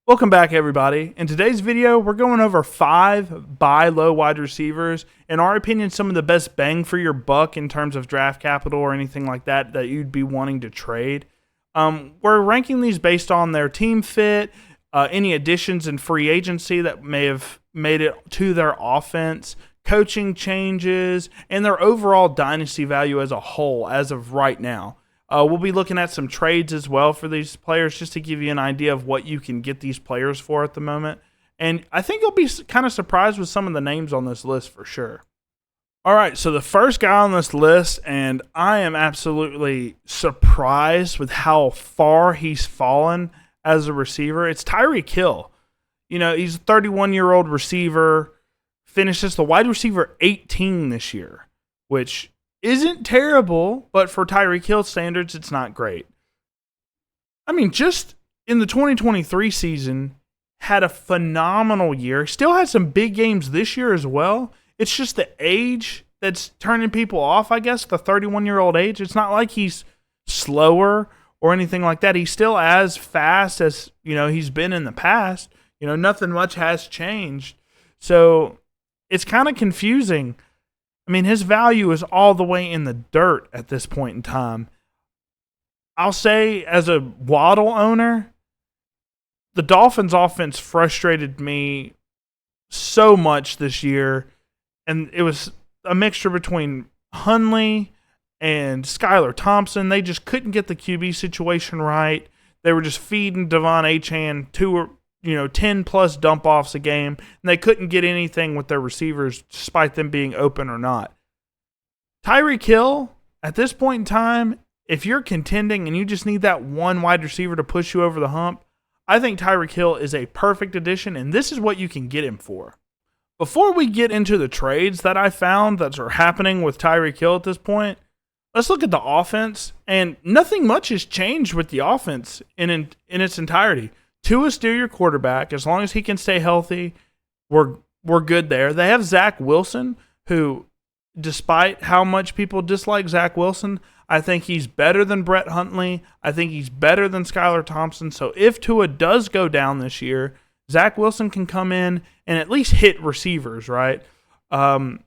Welcome back, everybody. In today's video, we're going over 5 buy low wide receivers. In our opinion, some of the best bang for your buck in terms of draft capital or anything like that you'd be wanting to trade. We're ranking these based on their team fit, any additions in free agency that may have made it to their offense, coaching changes, and their overall dynasty value as a whole as of right now. We'll be looking at some trades as well for these players just to give you an idea of what you can get these players for at the moment. And I think you'll be kind of surprised with some of the names on this list for sure. All right, so the first guy on this list, and I am absolutely surprised with how far he's fallen as a receiver, it's Tyreek Hill. You know, he's a 31-year-old receiver, finishes the wide receiver 18 this year, which isn't terrible, but for Tyreek Hill standards, it's not great. I mean, just in the 2023 season, had a phenomenal year. Still had some big games this year as well. It's just the age that's turning people off, I guess, the 31-year-old age. It's not like he's slower or anything like that. He's still as fast as, he's been in the past. Nothing much has changed. So it's kind of confusing. I mean, his value is all the way in the dirt at this point in time. I'll say, as a Waddle owner, the Dolphins' offense frustrated me so much this year, and it was a mixture between Hundley and Skylar Thompson. They just couldn't get the QB situation right. They were just feeding Devon Achane 10-plus dump-offs a game, and they couldn't get anything with their receivers despite them being open or not. Tyreek Hill, at this point in time, if you're contending and you just need that one wide receiver to push you over the hump, I think Tyreek Hill is a perfect addition, and this is what you can get him for. Before we get into the trades that I found that are happening with Tyreek Hill at this point, let's look at the offense, and nothing much has changed with the offense in its entirety. Tua's still your quarterback. As long as he can stay healthy, we're good there. They have Zach Wilson, who, despite how much people dislike Zach Wilson, I think he's better than Brett Hundley. I think he's better than Skylar Thompson. So if Tua does go down this year, Zach Wilson can come in and at least hit receivers, right? Devon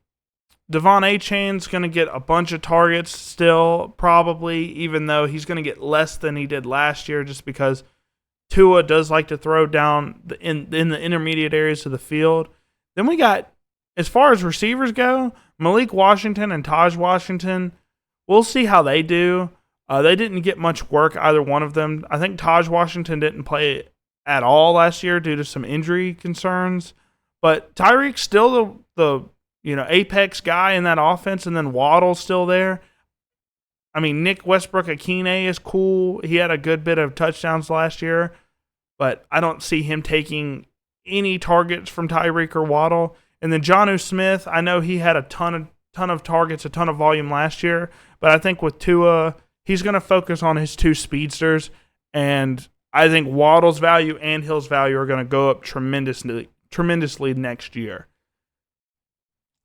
Achane's going to get a bunch of targets still, probably, even though he's going to get less than he did last year just because Tua does like to throw down in the intermediate areas of the field. Then we got, as far as receivers go, Malik Washington and Taj Washington. We'll see how they do. They didn't get much work, either one of them. I think Taj Washington didn't play at all last year due to some injury concerns. But Tyreek's still the apex guy in that offense, and then Waddle's still there. I mean, Nick Westbrook-Akine is cool. He had a good bit of touchdowns last year, but I don't see him taking any targets from Tyreek or Waddle. And then Jonnu Smith, I know he had a ton of targets, a ton of volume last year, but I think with Tua, he's going to focus on his 2 speedsters, and I think Waddle's value and Hill's value are going to go up tremendously next year.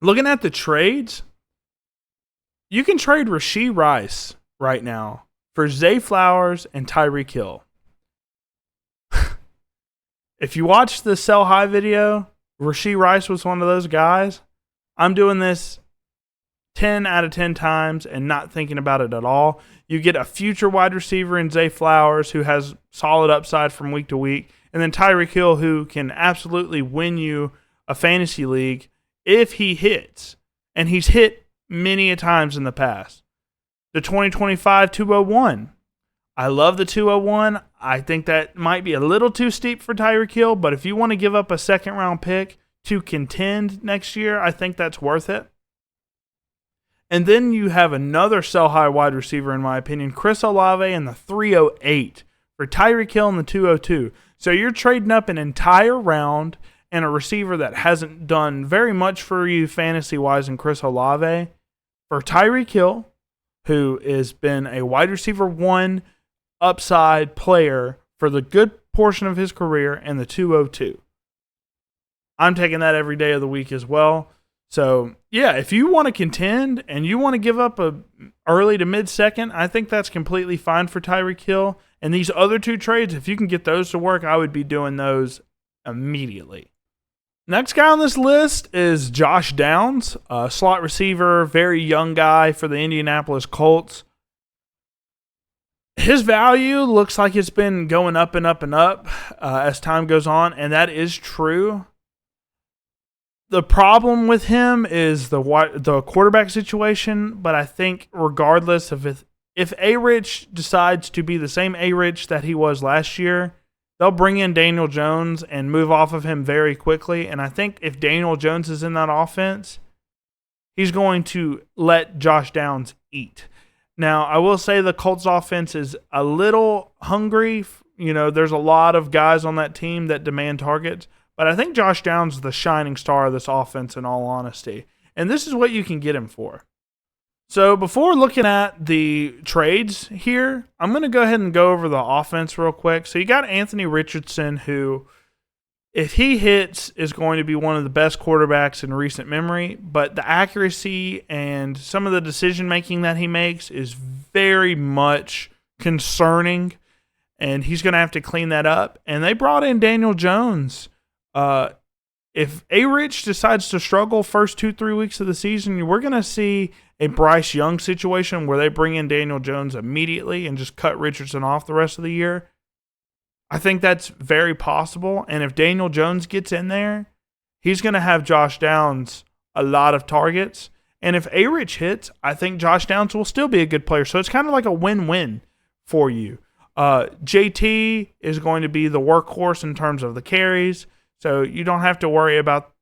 Looking at the trades, you can trade Rashee Rice right now for Zay Flowers and Tyreek Hill. If you watch the Sell High video, Rashee Rice was one of those guys. I'm doing this 10 out of 10 times and not thinking about it at all. You get a future wide receiver in Zay Flowers who has solid upside from week to week, and then Tyreek Hill, who can absolutely win you a fantasy league if he hits. And he's hit many a times in the past. The 2025 201. I love the 201. I think that might be a little too steep for Tyreek Hill, but if you want to give up a second-round pick to contend next year, I think that's worth it. And then you have another sell-high wide receiver, in my opinion, Chris Olave in the 308 for Tyreek Hill in the 202. So you're trading up an entire round and a receiver that hasn't done very much for you fantasy-wise in Chris Olave for Tyreek Hill, who has been a wide receiver 1 upside player for the good portion of his career, and the 202. I'm taking that every day of the week as well. So, yeah, if you want to contend and you want to give up a early to mid-second, I think that's completely fine for Tyreek Hill. And these other two trades, if you can get those to work, I would be doing those immediately. Next guy on this list is Josh Downs, a slot receiver, very young guy for the Indianapolis Colts. His value looks like it's been going up and up and up as time goes on, and that is true. The problem with him is the quarterback situation, but I think regardless of if A-Rich decides to be the same A-Rich that he was last year, they'll bring in Daniel Jones and move off of him very quickly. And I think if Daniel Jones is in that offense, he's going to let Josh Downs eat. Now, I will say the Colts offense is a little hungry. You know, there's a lot of guys on that team that demand targets. But I think Josh Downs is the shining star of this offense, in all honesty. And this is what you can get him for. So before looking at the trades here, I'm going to go ahead and go over the offense real quick. So you got Anthony Richardson, who, if he hits, is going to be one of the best quarterbacks in recent memory. But the accuracy and some of the decision-making that he makes is very much concerning. And he's going to have to clean that up. And they brought in Daniel Jones. If A-Rich decides to struggle first 2-3 weeks of the season, we're going to see a Bryce Young situation where they bring in Daniel Jones immediately and just cut Richardson off the rest of the year. I think that's very possible. And if Daniel Jones gets in there, he's going to have Josh Downs a lot of targets. And if A-Rich hits, I think Josh Downs will still be a good player. So it's kind of like a win-win for you. JT is going to be the workhorse in terms of the carries. So you don't have to worry about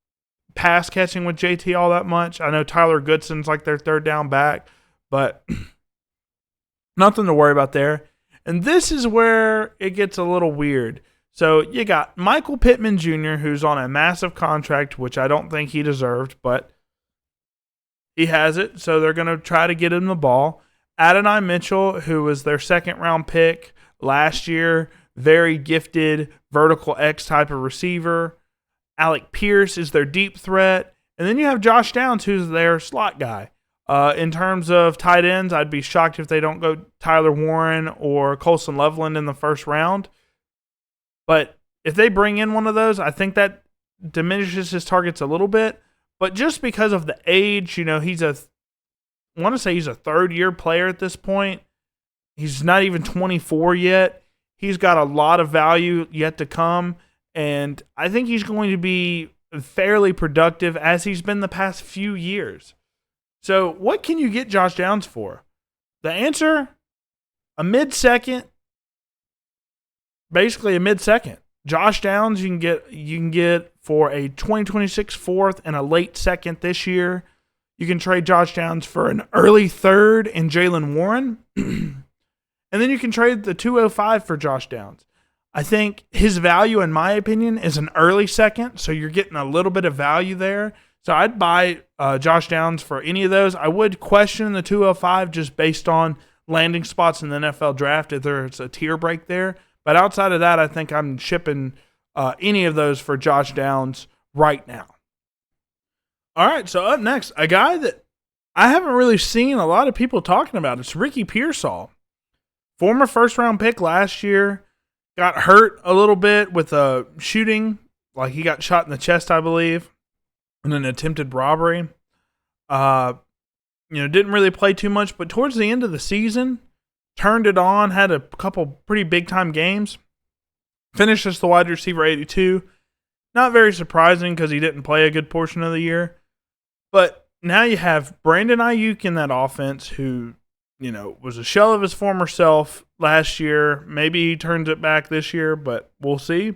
pass catching with JT all that much. I know Tyler Goodson's like their third down back, but nothing to worry about there. And this is where it gets a little weird. So you got Michael Pittman Jr., who's on a massive contract, which I don't think he deserved, but he has it. So they're going to try to get him the ball. Adonai Mitchell, who was their second-round pick last year, very gifted vertical X type of receiver. Alec Pierce is their deep threat. And then you have Josh Downs, who's their slot guy. In terms of tight ends, I'd be shocked if they don't go Tyler Warren or Colson Loveland in the first round. But if they bring in one of those, I think that diminishes his targets a little bit. But just because of the age, you know, I want to say he's a third-year player at this point. He's not even 24 yet. He's got a lot of value yet to come, and I think he's going to be fairly productive as he's been the past few years. So what can you get Josh Downs for? The answer, a mid-second, basically a mid-second. Josh Downs you can get for a 2026 fourth and a late second this year. You can trade Josh Downs for an early third and Jaylen Warren. And then you can trade the 205 for Josh Downs. I think his value, in my opinion, is an early second, so you're getting a little bit of value there. So I'd buy Josh Downs for any of those. I would question the 205 just based on landing spots in the NFL draft if there's a tier break there. But outside of that, I think I'm shipping any of those for Josh Downs right now. All right, so up next, a guy that I haven't really seen a lot of people talking about. It's Ricky Pearsall. Former first-round pick last year, got hurt a little bit with a shooting. Like he got shot in the chest, I believe, in an attempted robbery. Didn't really play too much, but towards the end of the season, turned it on, had a couple pretty big-time games. Finished as the wide receiver 82. Not very surprising because he didn't play a good portion of the year. But now you have Brandon Ayuk in that offense who, was a shell of his former self last year. Maybe he turns it back this year, but we'll see.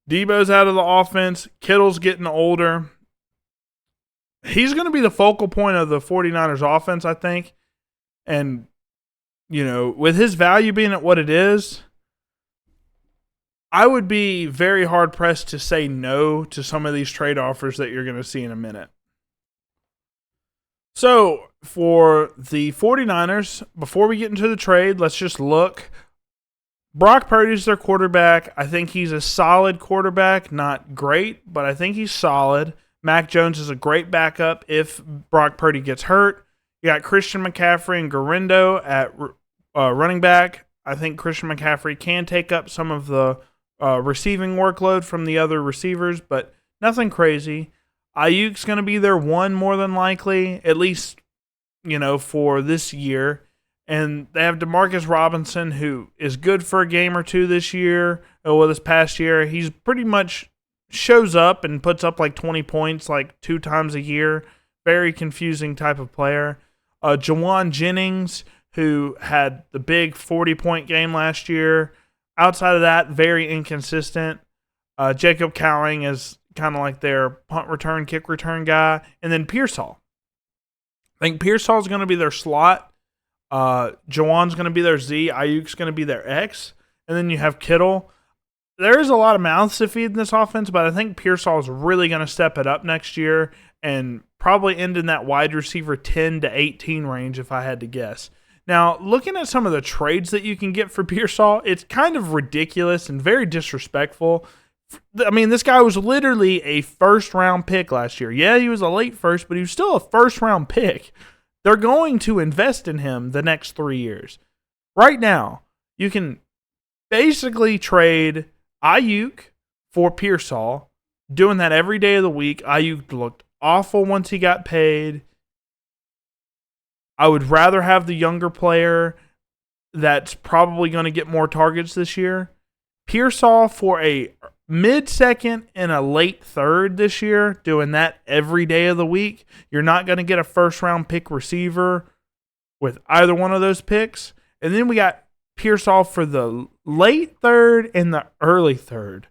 Debo's out of the offense. Kittle's getting older. He's going to be the focal point of the 49ers offense, I think. And, with his value being at what it is, I would be very hard-pressed to say no to some of these trade offers that you're going to see in a minute. So, for the 49ers, before we get into the trade, let's just look. Brock Purdy's their quarterback. I think he's a solid quarterback. Not great, but I think he's solid. Mac Jones is a great backup if Brock Purdy gets hurt. You got Christian McCaffrey and Garindo at running back. I think Christian McCaffrey can take up some of the receiving workload from the other receivers, but nothing crazy. Ayuk's going to be their one more than likely, at least, for this year. And they have Demarcus Robinson, who is good for a game or two this year. This past year, he's pretty much shows up and puts up like 20 points like 2 times a year. Very confusing type of player. Jawan Jennings, who had the big 40-point game last year. Outside of that, very inconsistent. Jacob Cowing is kind of like their punt return, kick return guy. And then Pearsall. I think Pearsall is going to be their slot. Jawan's going to be their Z. Ayuk's going to be their X. And then you have Kittle. There is a lot of mouths to feed in this offense, but I think Pearsall is really going to step it up next year and probably end in that wide receiver 10 to 18 range if I had to guess. Now, looking at some of the trades that you can get for Pearsall, it's kind of ridiculous and very disrespectful. I mean, this guy was literally a first-round pick last year. Yeah, he was a late first, but he was still a first-round pick. They're going to invest in him the next 3 years. Right now, you can basically trade Ayuk for Pearsall, doing that every day of the week. Ayuk looked awful once he got paid. I would rather have the younger player that's probably going to get more targets this year. Pearsall for a mid-second and a late third this year, doing that every day of the week. You're not going to get a first-round pick receiver with either one of those picks. And then we got Pearsall for the late third and the early third.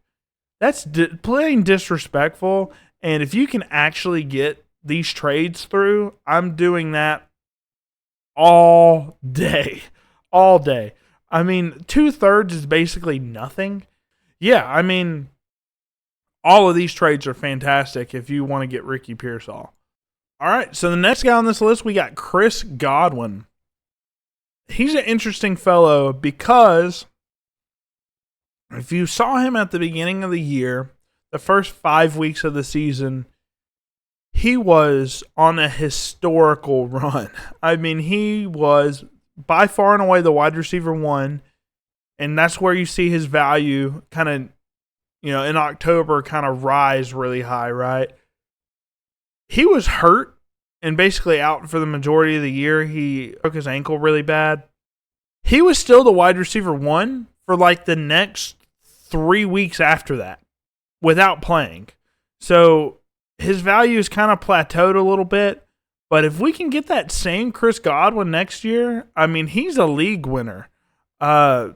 That's plain disrespectful. And if you can actually get these trades through, I'm doing that all day. All day. I mean, 2/3 is basically nothing. Yeah, I mean, all of these trades are fantastic if you want to get Ricky Pearsall. All right, so the next guy on this list, we got Chris Godwin. He's an interesting fellow because if you saw him at the beginning of the year, the first 5 weeks of the season, he was on a historical run. I mean, he was by far and away the wide receiver 1, and that's where you see his value kind of, in October kind of rise really high, right? He was hurt and basically out for the majority of the year. He broke his ankle really bad. He was still the wide receiver 1 for like the next 3 weeks after that without playing. So his value is kind of plateaued a little bit. But if we can get that same Chris Godwin next year, I mean, he's a league winner. He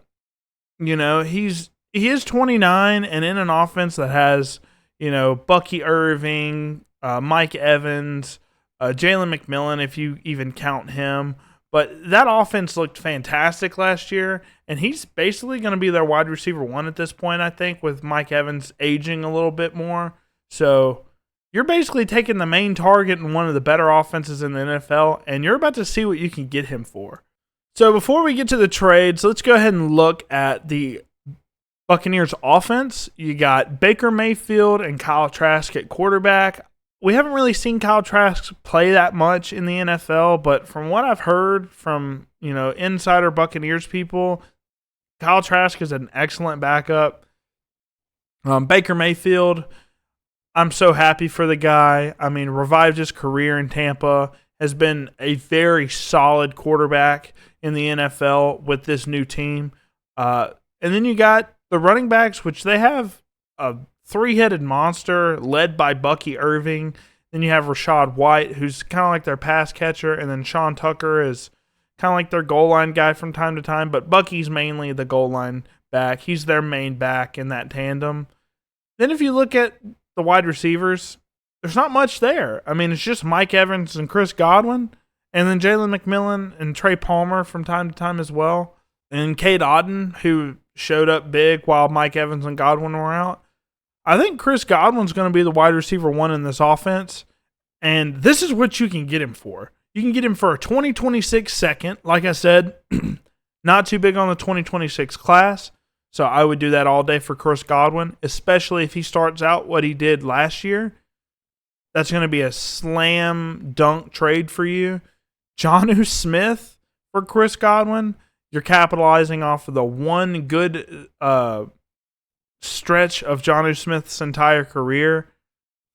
is 29 and in an offense that has, Bucky Irving, Mike Evans, Jalen McMillan, if you even count him. But that offense looked fantastic last year, and he's basically going to be their wide receiver 1 at this point, I think, with Mike Evans aging a little bit more. So you're basically taking the main target in one of the better offenses in the NFL, and you're about to see what you can get him for. So before we get to the trades, let's go ahead and look at the Buccaneers offense. You got Baker Mayfield and Kyle Trask at quarterback. We haven't really seen Kyle Trask play that much in the NFL, but from what I've heard from, insider Buccaneers people, Kyle Trask is an excellent backup. Baker Mayfield, I'm so happy for the guy. I mean, revived his career in Tampa, has been a very solid quarterback in the NFL with this new team. And then you got the running backs, which they have a 3-headed monster led by Bucky Irving. Then you have Rashad White, who's kind of like their pass catcher, and then Sean Tucker is kind of like their goal line guy from time to time, but Bucky's mainly the goal line back. He's their main back in that tandem. Then if you look at the wide receivers, there's not much there. I mean, it's just Mike Evans and Chris Godwin, and then Jalen McMillan and Trey Palmer from time to time as well, and Cade Otton, who showed up big while Mike Evans and Godwin were out. I think Chris Godwin's going to be the wide receiver 1 in this offense, and this is what you can get him for. You can get him for a 2026 second. Like I said, not too big on the 2026 class, so I would do that all day for Chris Godwin, especially if he starts out what he did last year. That's going to be a slam dunk trade for you. Jonnu Smith for Chris Godwin. You're capitalizing off of the one good stretch of Jonnu Smith's entire career.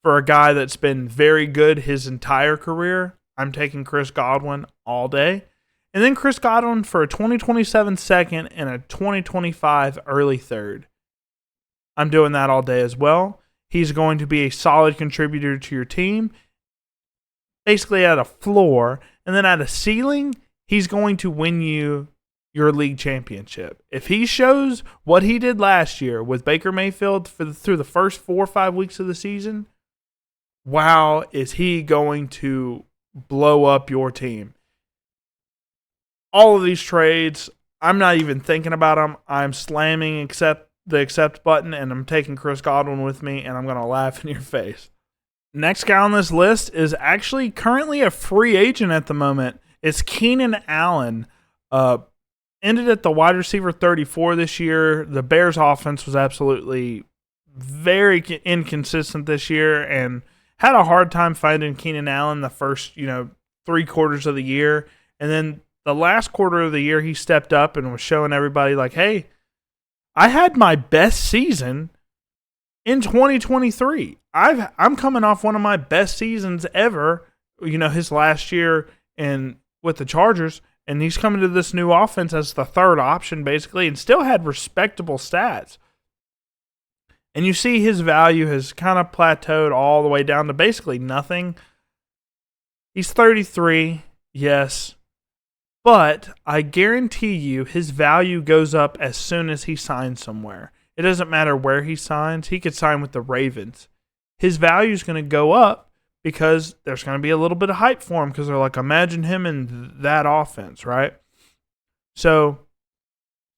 For a guy that's been very good his entire career, I'm taking Chris Godwin all day. And then Chris Godwin for a 2027 second and a 2025 early third. I'm doing that all day as well. He's going to be a solid contributor to your team, basically at a floor. And then at a ceiling, he's going to win you your league championship. If he shows what he did last year with Baker Mayfield through the first 4 or 5 weeks of the season, wow, is he going to blow up your team. All of these trades, I'm not even thinking about them. I'm slamming the accept button, and I'm taking Chris Godwin with me, and I'm going to laugh in your face. Next guy on this list is actually currently a free agent at the moment. It's Keenan Allen. Ended at the wide receiver 34 this year. The Bears offense was absolutely very inconsistent this year, and had a hard time finding Keenan Allen the first, 3 quarters of the year. And then the last quarter of the year, he stepped up and was showing everybody like, hey, I had my best season in 2023. I'm coming off one of my best seasons ever, his last year with the Chargers, and he's coming to this new offense as the third option basically, and still had respectable stats. And you see his value has kind of plateaued all the way down to basically nothing. He's 33, yes. But I guarantee you his value goes up as soon as he signs somewhere. It doesn't matter where he signs. He could sign with the Ravens. His value is going to go up because there's going to be a little bit of hype for him because they're like, imagine him in that offense, right? So,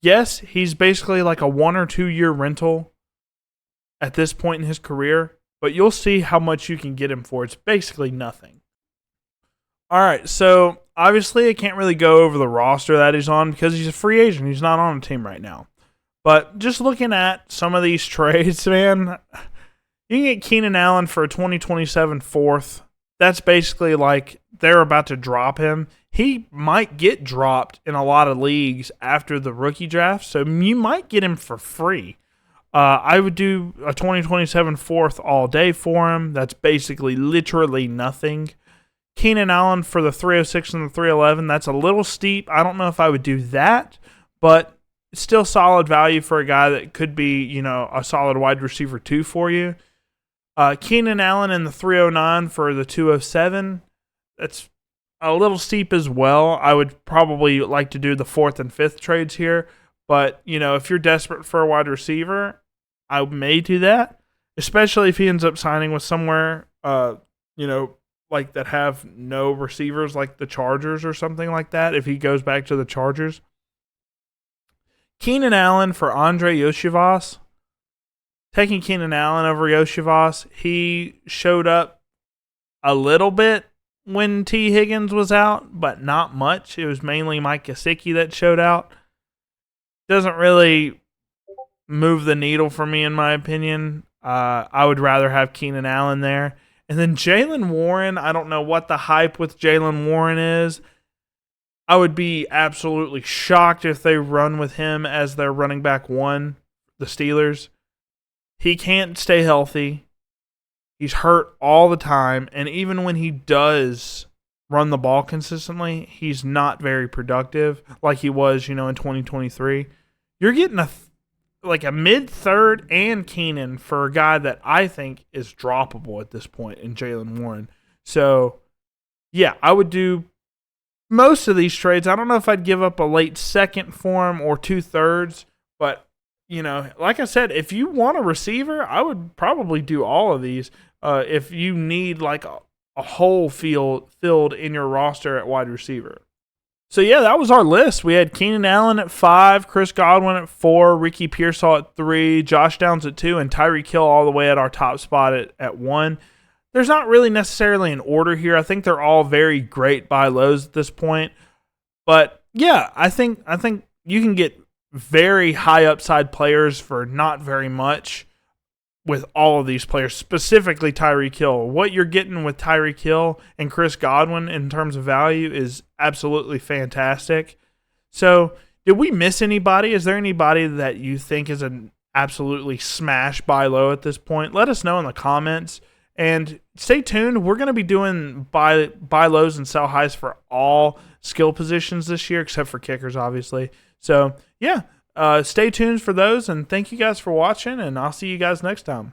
yes, he's basically like a 1 or 2 year rental at this point in his career, but you'll see how much you can get him for. It's basically nothing. All right, so obviously I can't really go over the roster that he's on because he's a free agent. He's not on a team right now. But just looking at some of these trades, man, you can get Keenan Allen for a 2027 fourth. That's basically like they're about to drop him. He might get dropped in a lot of leagues after the rookie draft, so you might get him for free. I would do a 2027 fourth all day for him. That's basically literally nothing. Keenan Allen for the 306 and the 311, that's a little steep. I don't know if I would do that, but it's still solid value for a guy that could be, a solid wide receiver 2 for you. Keenan Allen in the 309 for the 207, that's a little steep as well. I would probably like to do the 4th and 5th trades here, but, if you're desperate for a wide receiver, I may do that, especially if he ends up signing with somewhere, like that have no receivers like the Chargers or something like that, if he goes back to the Chargers. Keenan Allen for Andre Yoshivas. Taking Keenan Allen over Yoshivas, he showed up a little bit when T. Higgins was out, but not much. It was mainly Mike Gesicki that showed out. Doesn't really move the needle for me, in my opinion. I would rather have Keenan Allen there. And then Jaylen Warren, I don't know what the hype with Jaylen Warren is. I would be absolutely shocked if they run with him as their running back 1, the Steelers. He can't stay healthy. He's hurt all the time. And even when he does run the ball consistently, he's not very productive like he was, in 2023. You're getting a mid-third and Keenan for a guy that I think is droppable at this point in Jaylen Warren. So, yeah, I would do most of these trades. I don't know if I'd give up a late second for him or 2/3, but, like I said, if you want a receiver, I would probably do all of these if you need like a whole field filled in your roster at wide receiver. So, yeah, that was our list. We had Keenan Allen at 5, Chris Godwin at 4, Ricky Pearsall at 3, Josh Downs at 2, and Tyreek Hill all the way at our top spot at 1. There's not really necessarily an order here. I think they're all very great buy lows at this point. But, yeah, I think you can get very high upside players for not very much with all of these players, specifically Tyreek Hill. What you're getting with Tyreek Hill and Chris Godwin in terms of value is absolutely fantastic. So Did we miss anybody? Is there anybody that you think is an absolutely smash buy low at this point? Let us know in the comments. And stay tuned. We're going to be doing buy lows and sell highs for all skill positions this year, except for kickers, obviously. So, yeah, stay tuned for those. And thank you guys for watching, and I'll see you guys next time.